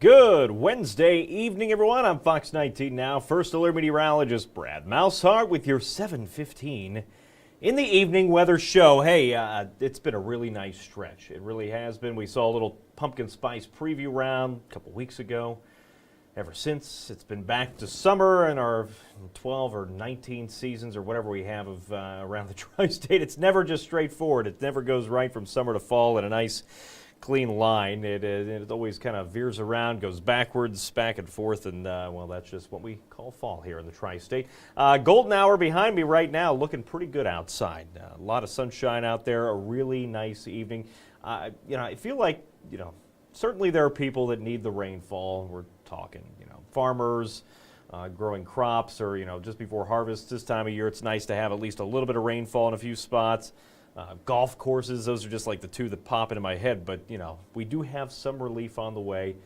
Good Wednesday evening, everyone. I'm Fox 19 now. First Alert Meteorologist Brad Maushart with your 7:15 in the evening weather show. Hey, it's been a really nice stretch. It really has been. We saw a little pumpkin spice preview round a couple weeks ago. Ever since, it's been back to summer and our 12 or 19 seasons or whatever we have of around the tri-state. It's never just straightforward. It never goes right from summer to fall in a nice clean line. It always kind of veers around, goes backwards, back and forth, and well, that's just what we call fall here in the tri-state. Golden hour behind me right now, looking pretty good outside. A lot of sunshine out there, a really nice evening. I feel like, certainly there are people that need the rainfall. We're talking, farmers, growing crops, or, just before harvest this time of year, it's nice to have at least a little bit of rainfall in a few spots. Golf courses, those are just like the two that pop into my head, but we do have some relief on the way.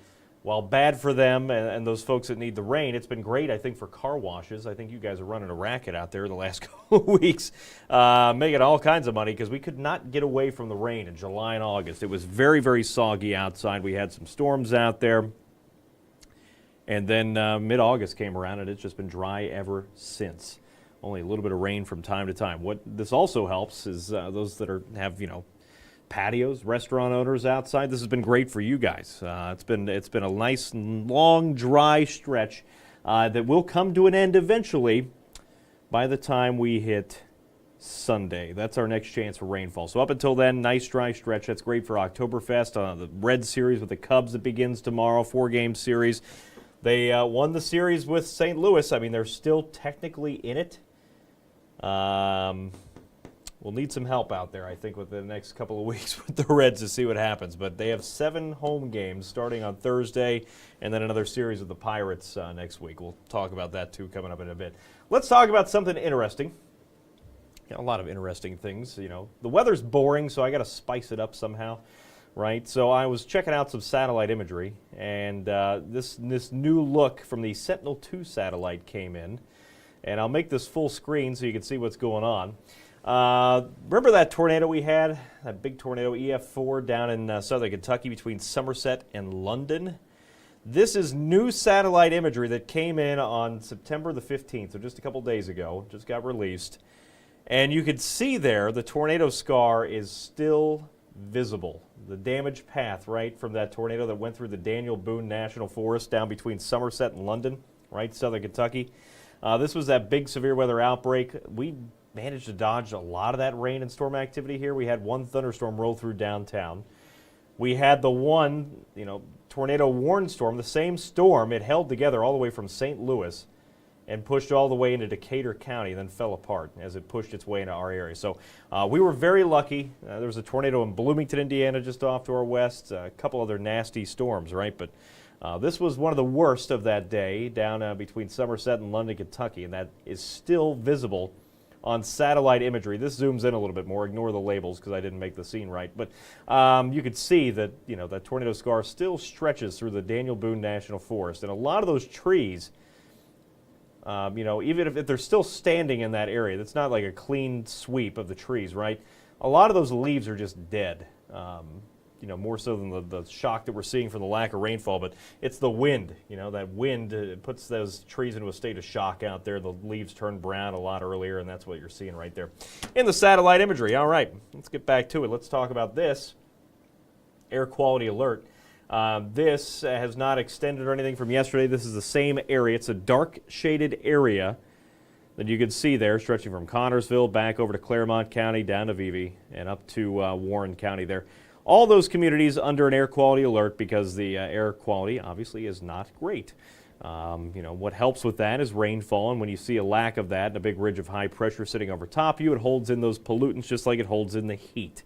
While bad for them and those folks that need the rain, it's been great, I think, for car washes. I think you guys are running a racket out there the last couple of weeks, making all kinds of money because we could not get away from the rain in July and August. It was very, very soggy outside. We had some storms out there, and then mid-August came around, and it's just been dry ever since. Only a little bit of rain from time to time. What this also helps is those that have patios, restaurant owners outside. This has been great for you guys. It's been a nice long dry stretch that will come to an end eventually by the time we hit Sunday. That's our next chance for rainfall. So up until then, nice dry stretch. That's great for Oktoberfest. The Red Series with the Cubs that begins tomorrow, 4-game series. They won the series with St. Louis. I mean, they're still technically in it. We'll need some help out there, I think, with the next couple of weeks with the Reds to see what happens. But they have 7 home games starting on Thursday, and then another series with the Pirates next week. We'll talk about that, too, coming up in a bit. Let's talk about something interesting. A lot of interesting things. The weather's boring, so I got to spice it up somehow, right? So I was checking out some satellite imagery, and this new look from the Sentinel-2 satellite came in. And I'll make this full screen so you can see what's going on. Remember that tornado we had, that big tornado, EF4, down in southern Kentucky between Somerset and London? This is new satellite imagery that came in on September the 15th, so just a couple days ago, just got released. And you can see there the tornado scar is still visible. The damage path, right, from that tornado that went through the Daniel Boone National Forest down between Somerset and London, right, southern Kentucky. This was that big severe weather outbreak. We managed to dodge a lot of that rain and storm activity here. We had one thunderstorm roll through downtown. We had the one, tornado warning storm, the same storm. It held together all the way from St. Louis and pushed all the way into Decatur County, then fell apart as it pushed its way into our area. So we were very lucky. There was a tornado in Bloomington, Indiana, just off to our west. A couple other nasty storms, right? But this was one of the worst of that day down between Somerset and London, Kentucky, and that is still visible on satellite imagery. This zooms in a little bit more. Ignore the labels because I didn't make the scene right. But you could see that, that tornado scar still stretches through the Daniel Boone National Forest. And a lot of those trees, even if they're still standing in that area, that's not like a clean sweep of the trees, right? A lot of those leaves are just dead. More so than the shock that we're seeing from the lack of rainfall, but it's the wind. That wind puts those trees into a state of shock out there. The leaves turn brown a lot earlier, and that's what you're seeing right there in the satellite imagery. All right, let's get back to it. Let's talk about this air quality alert. This has not extended or anything from yesterday. This is the same area. It's a dark shaded area that you can see there, stretching from Connorsville back over to Claremont County, down to Vevey, and up to Warren County there. All those communities under an air quality alert because the air quality obviously is not great. What helps with that is rainfall, and when you see a lack of that and a big ridge of high pressure sitting over top of you, it holds in those pollutants just like it holds in the heat.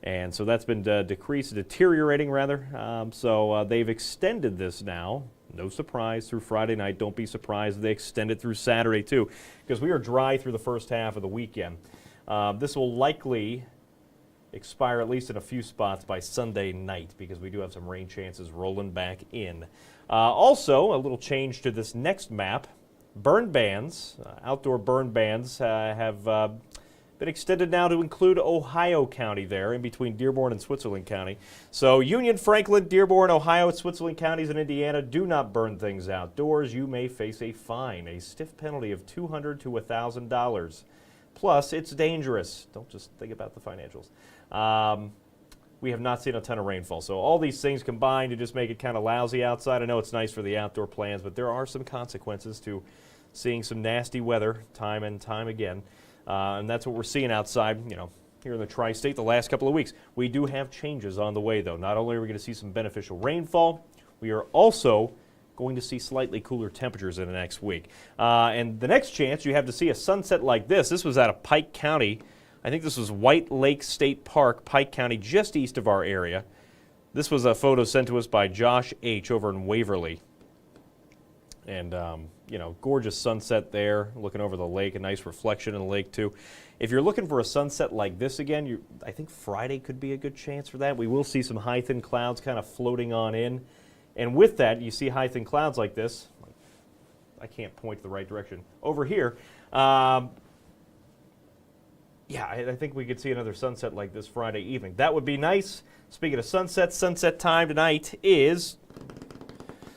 And so that's been deteriorating rather. So they've extended this now. No surprise, through Friday night. Don't be surprised if they extend it through Saturday too, because we are dry through the first half of the weekend. This will likely expire at least in a few spots by Sunday night because we do have some rain chances rolling back in. Also, a little change to this next map. Burn bans, outdoor burn bans have been extended now to include Ohio County there, in between Dearborn and Switzerland County. So Union, Franklin, Dearborn, Ohio, Switzerland counties in Indiana, do not burn things outdoors. You may face a fine, a stiff penalty of $200 to $1,000. Plus, it's dangerous. Don't just think about the financials. We have not seen a ton of rainfall. So all these things combined to just make it kind of lousy outside. I know it's nice for the outdoor plans, but there are some consequences to seeing some nasty weather time and time again. And that's what we're seeing outside, here in the tri-state the last couple of weeks. We do have changes on the way, though. Not only are we going to see some beneficial rainfall, we are also going to see slightly cooler temperatures in the next week. And the next chance you have to see a sunset like this was out of Pike County. I think this was White Lake State Park, Pike County, just east of our area. This was a photo sent to us by Josh H. over in Waverly. And, gorgeous sunset there, looking over the lake, a nice reflection in the lake, too. If you're looking for a sunset like this again, I think Friday could be a good chance for that. We will see some high, thin clouds kind of floating on in. And with that, you see high, thin clouds like this. I can't point the right direction. Over here, I think we could see another sunset like this Friday evening. That would be nice. Speaking of sunset time tonight is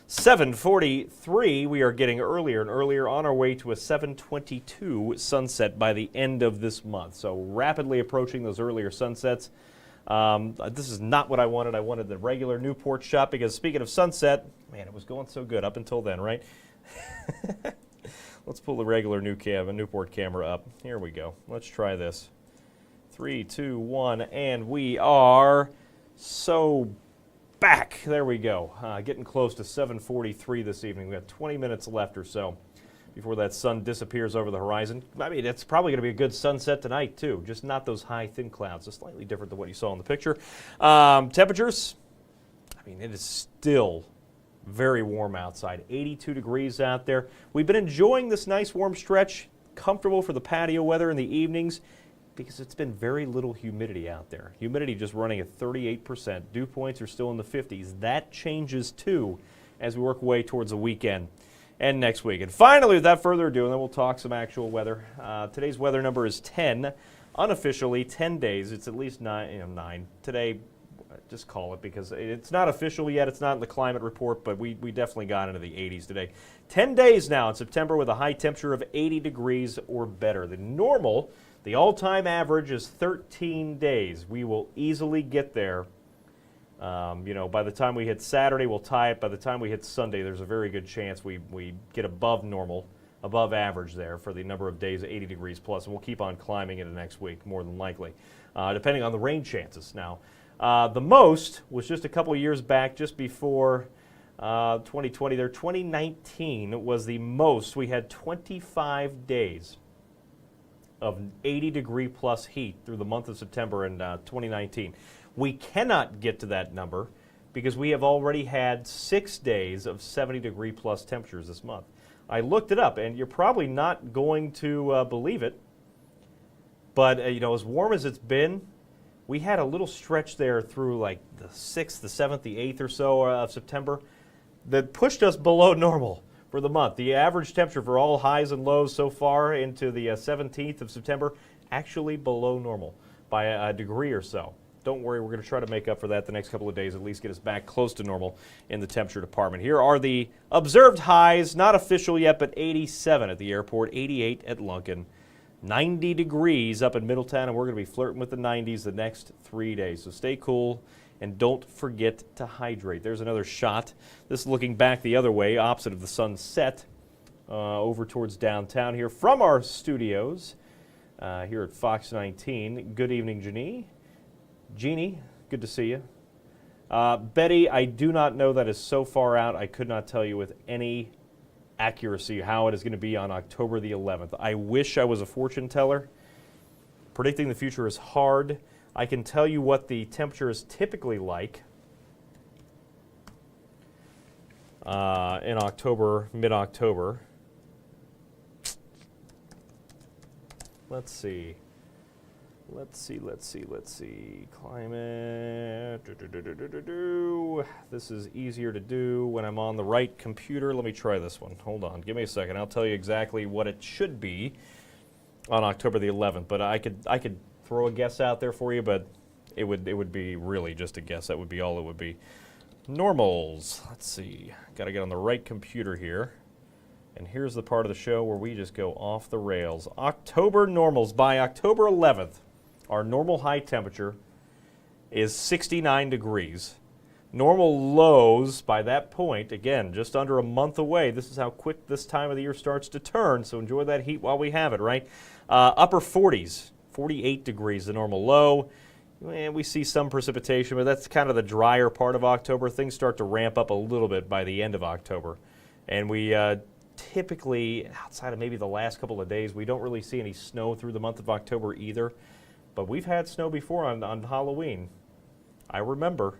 7:43. We are getting earlier and earlier, on our way to a 7:22 sunset by the end of this month. So rapidly approaching those earlier sunsets. This is not what I wanted. I wanted the regular Newport shot because, speaking of sunset, man, it was going so good up until then, right? Let's pull the regular Newport camera up. Here we go. Let's try this. 3, 2, 1, and we are so back. There we go. Getting close to 7:43 this evening. We have 20 minutes left or so before that sun disappears over the horizon. I mean, it's probably going to be a good sunset tonight, too. Just not those high, thin clouds. It's slightly different than what you saw in the picture. Temperatures, I mean, it is still very warm outside. 82 degrees out there. We've been enjoying this nice warm stretch, comfortable for the patio weather in the evenings, because it's been very little humidity out there. Humidity just running at 38%. Dew points are still in the 50s. That changes, too, as we work way towards the weekend and next week. And finally, without further ado, and then we'll talk some actual weather. Today's weather number is 10. Unofficially, 10 days. It's at least 9. Today, just call it, because it's not official yet. It's not in the climate report, but we definitely got into the 80s today. 10 days now in September with a high temperature of 80 degrees or better. The normal, the all-time average, is 13 days. We will easily get there. By the time we hit Saturday, we'll tie it. By the time we hit Sunday, there's a very good chance we get above normal, above average there for the number of days, 80 degrees plus, and we'll keep on climbing into next week, more than likely, depending on the rain chances. Now, the most was just a couple of years back, just before 2020 there. 2019 was the most. We had 25 days of 80 degree plus heat through the month of September in 2019. We cannot get to that number because we have already had 6 days of 70 degree plus temperatures this month. I looked it up, and you're probably not going to believe it, but as warm as it's been, we had a little stretch there through like the 6th, the 7th, the 8th or so of September that pushed us below normal for the month. The average temperature for all highs and lows so far into the 17th of September, actually below normal by a degree or so. Don't worry, we're going to try to make up for that the next couple of days, at least get us back close to normal in the temperature department. Here are the observed highs, not official yet, but 87 at the airport, 88 at Lunken, 90 degrees up in Middletown, and we're going to be flirting with the 90s the next 3 days. So stay cool and don't forget to hydrate. There's another shot. This is looking back the other way, opposite of the sunset, over towards downtown here from our studios here at Fox 19. Good evening, Jeannie, good to see you. Betty, I do not know. That is so far out, I could not tell you with any accuracy how it is going to be on October the 11th. I wish I was a fortune teller. Predicting the future is hard. I can tell you what the temperature is typically like in October, mid-October. Let's see. Climate. This is easier to do when I'm on the right computer. Let me try this one. Hold on. Give me a second. I'll tell you exactly what it should be on October the 11th. But I could throw a guess out there for you, but it would be really just a guess. That would be all it would be. Normals. Let's see. Got to get on the right computer here. And here's the part of the show where we just go off the rails. October normals. By October 11th, our normal high temperature is 69 degrees. Normal lows by that point, again, just under a month away. This is how quick this time of the year starts to turn, so enjoy that heat while we have it, right? Upper 40s, 48 degrees, the normal low. And we see some precipitation, but that's kind of the drier part of October. Things start to ramp up a little bit by the end of October. And we typically, outside of maybe the last couple of days, we don't really see any snow through the month of October either. But we've had snow before on Halloween. I remember.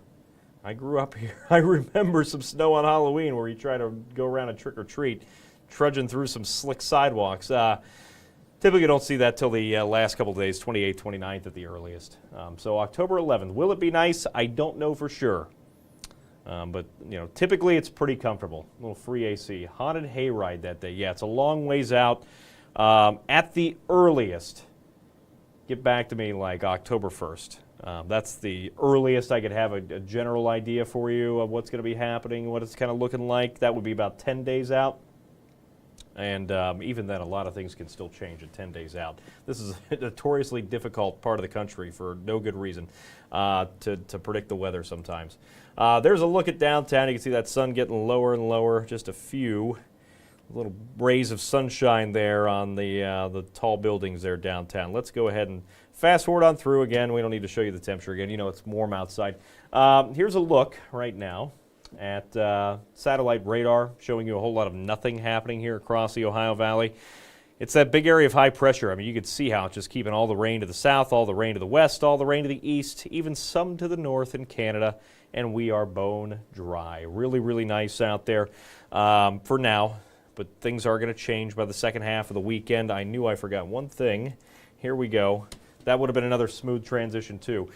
I grew up here. I remember some snow on Halloween where you try to go around and trick or treat, trudging through some slick sidewalks. Typically don't see that till the last couple of days, 28th, 29th at the earliest. So October 11th. Will it be nice? I don't know for sure. But, typically it's pretty comfortable. A little free AC. Haunted hayride that day. Yeah, it's a long ways out. At the earliest, get back to me like October 1st. That's the earliest I could have a general idea for you of what's going to be happening, what it's kind of looking like. That would be about 10 days out. And even then, a lot of things can still change at 10 days out. This is a notoriously difficult part of the country for no good reason to predict the weather sometimes. There's a look at downtown. You can see that sun getting lower and lower. Just a few little rays of sunshine there on the tall buildings there downtown. Let's go ahead and fast forward on through again. We don't need to show you the temperature again. It's warm outside. Here's a look right now at satellite radar showing you a whole lot of nothing happening here across the Ohio Valley. It's that big area of high pressure. I mean, you can see how it's just keeping all the rain to the south, all the rain to the west, all the rain to the east, even some to the north in Canada, and we are bone dry. Really, really nice out there for now, but things are going to change by the second half of the weekend. I knew I forgot one thing. Here we go. That would have been another smooth transition, too.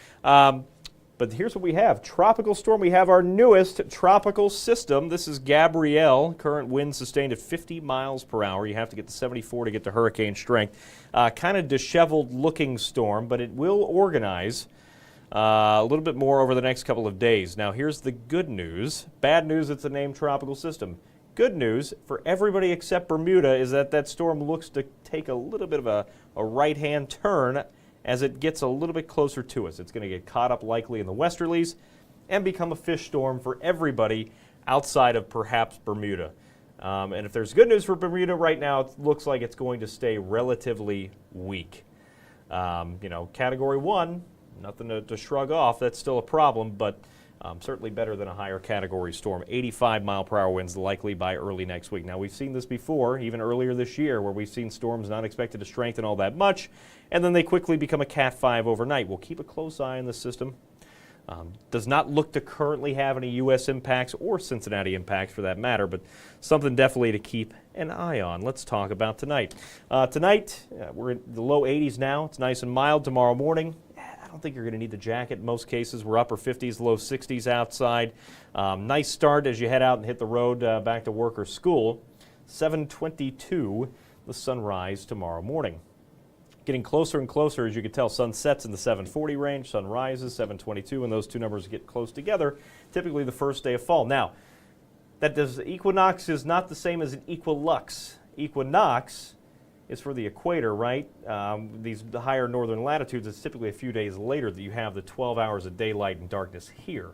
But here's what we have. Tropical storm. We have our newest tropical system. This is Gabrielle. Current winds sustained at 50 miles per hour. You have to get to 74 to get to hurricane strength. Kind of disheveled looking storm, but it will organize a little bit more over the next couple of days. Now, here's the good news. Bad news, it's a named tropical system. Good news for everybody except Bermuda is that storm looks to take a little bit of a right-hand turn as it gets a little bit closer to us. It's going to get caught up likely in the westerlies and become a fish storm for everybody outside of perhaps Bermuda. And if there's good news for Bermuda right now, it looks like it's going to stay relatively weak. Category 1, nothing to shrug off. That's still a problem, but certainly better than a higher category storm. 85-mile-per-hour winds likely by early next week. Now, we've seen this before, even earlier this year, where we've seen storms not expected to strengthen all that much, and then they quickly become a Cat 5 overnight. We'll keep a close eye on the system. Does not look to currently have any U.S. impacts or Cincinnati impacts for that matter, but something definitely to keep an eye on. Let's talk about tonight. Tonight, we're in the low 80s now. It's nice and mild. Tomorrow morning, I don't think you're going to need the jacket in most cases. We're upper 50s, low 60s outside. Nice start as you head out and hit the road back to work or school. 7:22, the sunrise tomorrow morning. Getting closer and closer, as you can tell, sun sets in the 7:40 range, sun rises 7:22, and those two numbers get close together, typically the first day of fall. Now, equinox is not the same as an equilux. Equinox is for the equator, right? The higher northern latitudes, it's typically a few days later that you have the 12 hours of daylight and darkness here.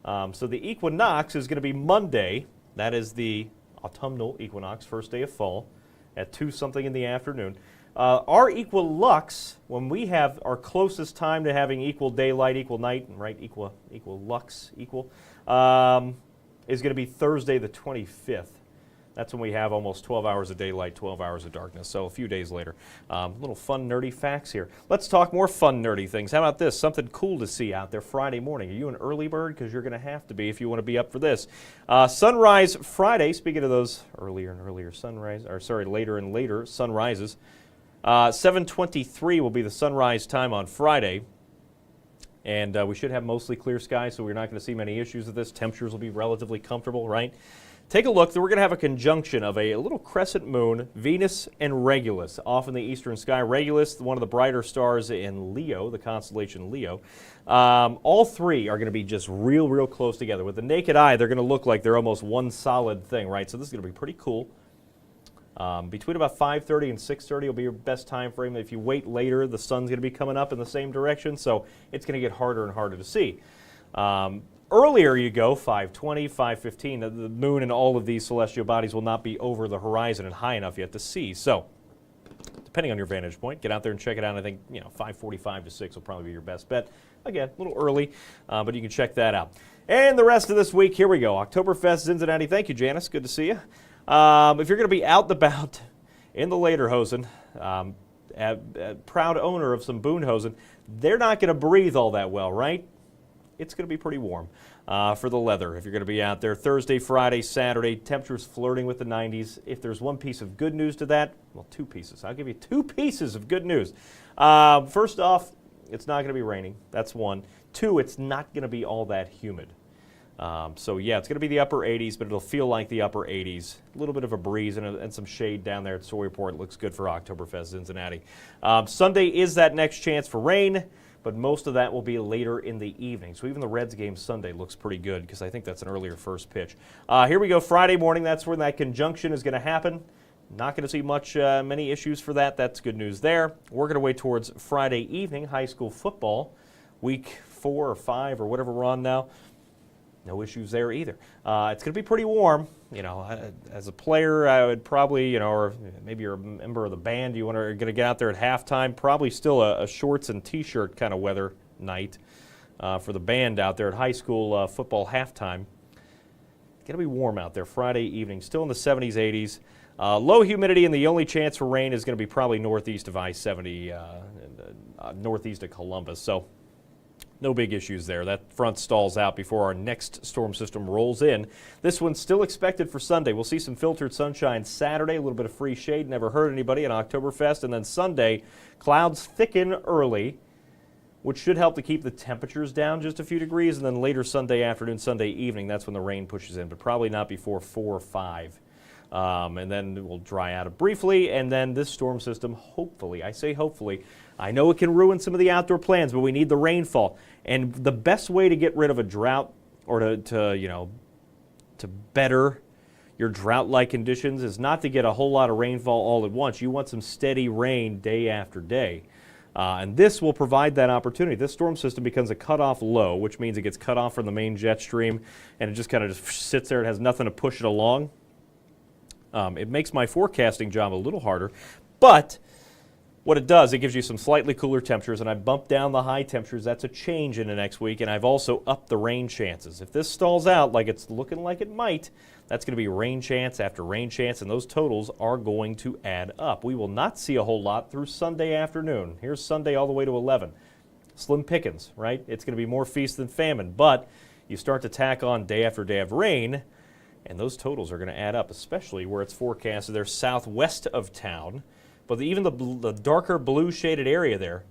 So the equinox is going to be Monday. That is the autumnal equinox, first day of fall, at 2-something in the afternoon. Our equilux, when we have our closest time to having equal daylight, equal night, right, equal lux, is going to be Thursday the 25th. That's when we have almost 12 hours of daylight, 12 hours of darkness, so a few days later. Little fun, nerdy facts here. Let's talk more fun, nerdy things. How about this? Something cool to see out there Friday morning. Are you an early bird? Because you're going to have to be if you want to be up for this. Sunrise Friday, speaking of those earlier and earlier later and later sunrises. 7:23 will be the sunrise time on Friday. And we should have mostly clear skies, so we're not going to see many issues with this. Temperatures will be relatively comfortable, right? Take a look. We're going to have a conjunction of a little crescent moon, Venus, and Regulus off in the eastern sky. Regulus, one of the brighter stars in Leo, the constellation Leo. All three are going to be just real close together. With the naked eye, they're going to look like they're almost one solid thing, right? So this is going to be pretty cool. Between about 5:30 and 6:30 will be your best time frame. If you wait later, the sun's going to be coming up in the same direction, so it's going to get harder and harder to see. Earlier you go, 5:20, 5:15, the moon and all of these celestial bodies will not be over the horizon and high enough yet to see. So, depending on your vantage point, get out there and check it out. I think 5:45 to 6 will probably be your best bet. Again, a little early, but you can check that out. And the rest of this week, here we go. Oktoberfest, Cincinnati. Thank you, Janice. Good to see you. If you're going to be out and about in the Lederhosen, proud owner of some Boonhosen, they're not going to breathe all that well, right? It's going to be pretty warm for the leather if you're going to be out there. Thursday, Friday, Saturday, temperatures flirting with the 90s. If there's one piece of good news to that, well, two pieces. I'll give you two pieces of good news. First off, it's not going to be raining. That's one. Two, it's not going to be all that humid. So, yeah, it's going to be the upper 80s, but it'll feel like the upper 80s. A little bit of a breeze and some shade down there at Sawyerport. It looks good for Oktoberfest Cincinnati. Sunday is that next chance for rain, but most of that will be later in the evening. So even the Reds game Sunday looks pretty good because I think that's an earlier first pitch. Here we go, Friday morning. That's when that conjunction is going to happen. Not going to see many issues for that. That's good news there. We're going to wait towards Friday evening, high school football, week 4 or 5 or whatever we're on now. No issues there either. It's going to be pretty warm. As a player, I would probably, or maybe you're a member of the band, you're going to get out there at halftime. Probably still a shorts and T-shirt kind of weather night for the band out there at high school football halftime. It's going to be warm out there Friday evening, still in the 70s, 80s. Low humidity, and the only chance for rain is going to be probably northeast of I-70, northeast of Columbus. So no big issues there. That front stalls out before our next storm system rolls in. This one's still expected for Sunday. We'll see some filtered sunshine Saturday, a little bit of free shade, never hurt anybody on Oktoberfest. And then Sunday, clouds thicken early, which should help to keep the temperatures down just a few degrees. And then later Sunday afternoon, Sunday evening, that's when the rain pushes in, but probably not before 4 or 5. And then it will dry out briefly, and then this storm system, hopefully, I say hopefully, I know it can ruin some of the outdoor plans, but we need the rainfall. And the best way to get rid of a drought or to better your drought-like conditions is not to get a whole lot of rainfall all at once. You want some steady rain day after day. And this will provide that opportunity. This storm system becomes a cutoff low, which means it gets cut off from the main jet stream, and it just kind of sits there. It has nothing to push it along. It makes my forecasting job a little harder, but what it does, it gives you some slightly cooler temperatures, and I bumped down the high temperatures. That's a change in the next week, and I've also upped the rain chances. If this stalls out like it's looking like it might, that's going to be rain chance after rain chance, and those totals are going to add up. We will not see a whole lot through Sunday afternoon. Here's Sunday all the way to 11. Slim pickings, right? It's going to be more feast than famine, but you start to tack on day after day of rain, and those totals are going to add up, especially where it's forecasted they're southwest of town. But even the darker blue shaded area there,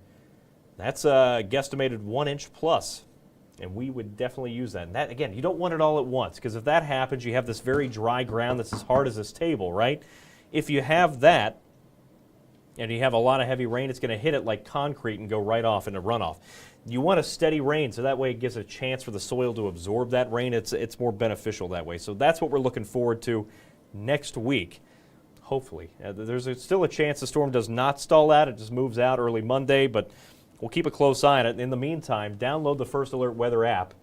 that's a guesstimated 1 inch plus. And we would definitely use that. And that, again, you don't want it all at once, because if that happens, you have this very dry ground that's as hard as this table, right? If you have that, and you have a lot of heavy rain, it's going to hit it like concrete and go right off into runoff. You want a steady rain, so that way it gives a chance for the soil to absorb that rain. It's more beneficial that way. So that's what we're looking forward to next week, hopefully. There's still a chance the storm does not stall out. It just moves out early Monday, but we'll keep a close eye on it. In the meantime, download the First Alert Weather app.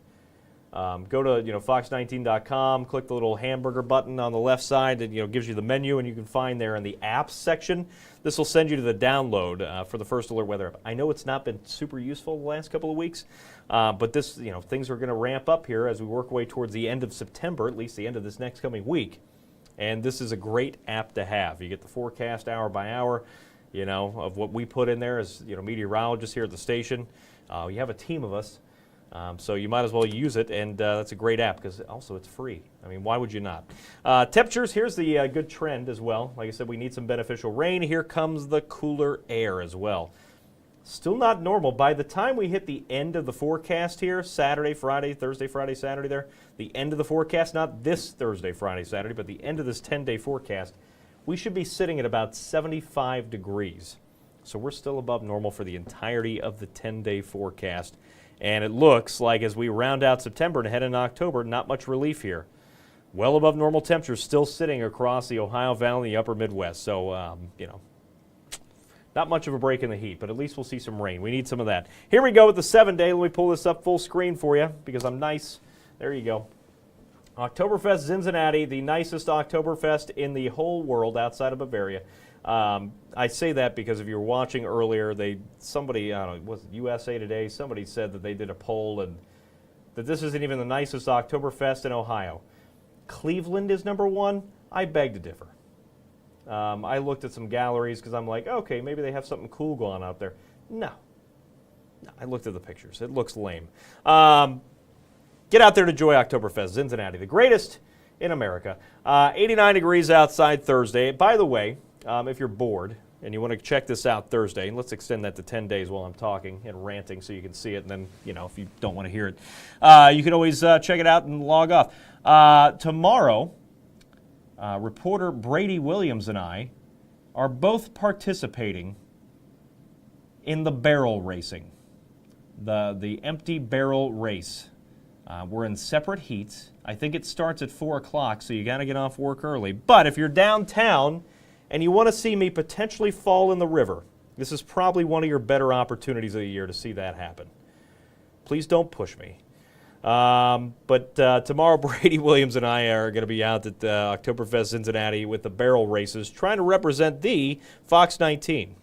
Go to fox19.com, click the little hamburger button on the left side that gives you the menu, and you can find there in the apps section. This will send you to the download for the First Alert Weather app. I know it's not been super useful the last couple of weeks, but this things are going to ramp up here as we work our way towards the end of September, at least the end of this next coming week. And this is a great app to have. You get the forecast hour by hour, of what we put in there as meteorologists here at the station. You have a team of us. So you might as well use it, and that's a great app because also it's free. I mean, why would you not? Temperatures, here's the good trend as well. Like I said, we need some beneficial rain. Here comes the cooler air as well. Still not normal. By the time we hit the end of the forecast here, Saturday, Friday, Thursday, Friday, Saturday there, the end of the forecast, not this Thursday, Friday, Saturday, but the end of this 10-day forecast, we should be sitting at about 75 degrees. So we're still above normal for the entirety of the 10-day forecast. And it looks like as we round out September and head into October, not much relief here. Well above normal temperatures still sitting across the Ohio Valley and the upper Midwest. So, not much of a break in the heat, but at least we'll see some rain. We need some of that. Here we go with the 7-day. Let me pull this up full screen for you because I'm nice. There you go. Oktoberfest Cincinnati, the nicest Oktoberfest in the whole world outside of Bavaria. I say that because if you were watching earlier, somebody, I don't know, was it USA Today? Somebody said that they did a poll and that this isn't even the nicest Oktoberfest in Ohio. Cleveland is number one. I beg to differ. I looked at some galleries because I'm like, okay, maybe they have something cool going out there. No, I looked at the pictures. It looks lame. Get out there to enjoy Oktoberfest, Cincinnati, the greatest in America. 89 degrees outside Thursday. By the way, if you're bored and you want to check this out Thursday, and let's extend that to 10 days while I'm talking and ranting so you can see it, and then, if you don't want to hear it, you can always check it out and log off. Tomorrow, reporter Brady Williams and I are both participating in the barrel racing, the empty barrel race. We're in separate heats. I think it starts at 4 o'clock, so you got to get off work early. But if you're downtown and you want to see me potentially fall in the river, this is probably one of your better opportunities of the year to see that happen. Please don't push me. But tomorrow, Brady Williams and I are going to be out at Oktoberfest Cincinnati with the barrel races, trying to represent the Fox 19,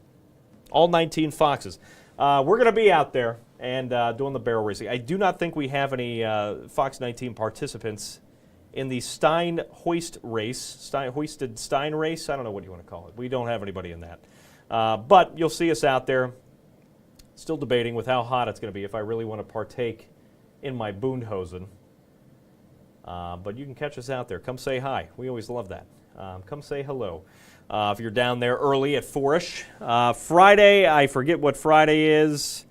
all 19 Foxes. We're going to be out there and doing the barrel racing. I do not think we have any Fox 19 participants in the Stein hoist race, hoisted Stein race. I don't know what you want to call it. We don't have anybody in that. But you'll see us out there, still debating with how hot it's going to be if I really want to partake in my Boondhosen. But you can catch us out there. Come say hi. We always love that. Come say hello. If you're down there early at 4-ish. Friday, I forget what Friday is.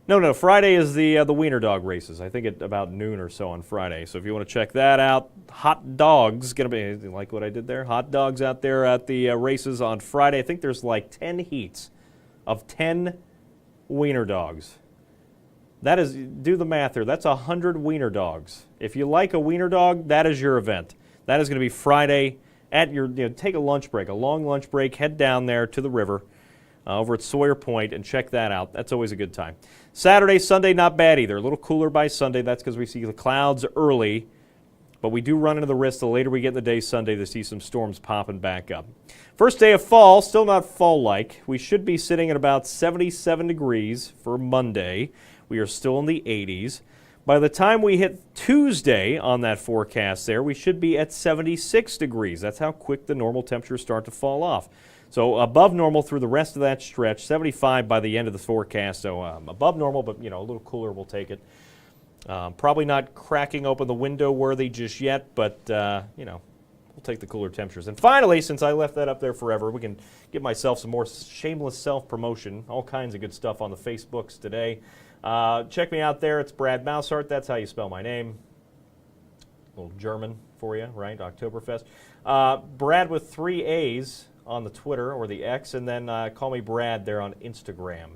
No, Friday is the Wiener Dog races. I think at about noon or so on Friday. So if you want to check that out, hot dogs, going to be, like what I did there? Hot dogs out there at the races on Friday. I think there's like 10 heats of 10 Wiener Dogs. That is, do the math here, that's 100 Wiener Dogs. If you like a Wiener Dog, that is your event. That is going to be Friday at your, take a lunch break, a long lunch break, head down there to the river over at Sawyer Point and check that out. That's always a good time. Saturday, Sunday, not bad either. A little cooler by Sunday. That's because we see the clouds early, but we do run into the risk the later we get in the day Sunday to see some storms popping back up. First day of fall, still not fall-like. We should be sitting at about 77 degrees for Monday. We are still in the 80s. By the time we hit Tuesday on that forecast there, we should be at 76 degrees. That's how quick the normal temperatures start to fall off. So above normal through the rest of that stretch, 75 by the end of the forecast. So above normal, but a little cooler, we'll take it. Probably not cracking open the window worthy just yet, but we'll take the cooler temperatures. And finally, since I left that up there forever, we can give myself some more shameless self-promotion. All kinds of good stuff on the Facebooks today. Check me out there. It's Brad Maushart. That's how you spell my name. A little German for you, right? Oktoberfest. Brad with 3 A's on the Twitter or the X, and then call me Brad there on Instagram,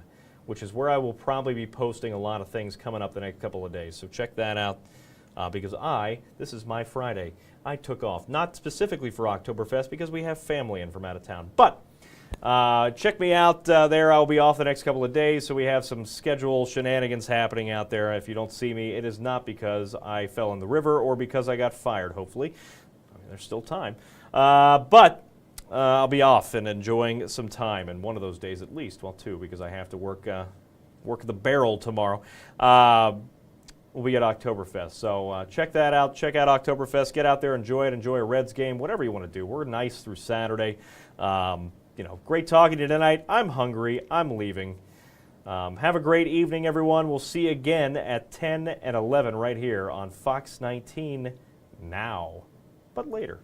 which is where I will probably be posting a lot of things coming up the next couple of days. So check that out because this is my Friday. I took off, not specifically for Oktoberfest because we have family in from out of town, but check me out there. I'll be off the next couple of days, so we have some schedule shenanigans happening out there. If you don't see me, it is not because I fell in the river or because I got fired, hopefully. I mean, there's still time. But I'll be off and enjoying some time, and one of those days at least, well, 2, because I have to work the barrel tomorrow. We'll be at Oktoberfest. So check that out. Check out Oktoberfest. Get out there, enjoy it. Enjoy a Reds game, whatever you want to do. We're nice through Saturday. Great talking to you tonight. I'm hungry. I'm leaving. Have a great evening, everyone. We'll see you again at 10 and 11 right here on Fox 19 now, but later.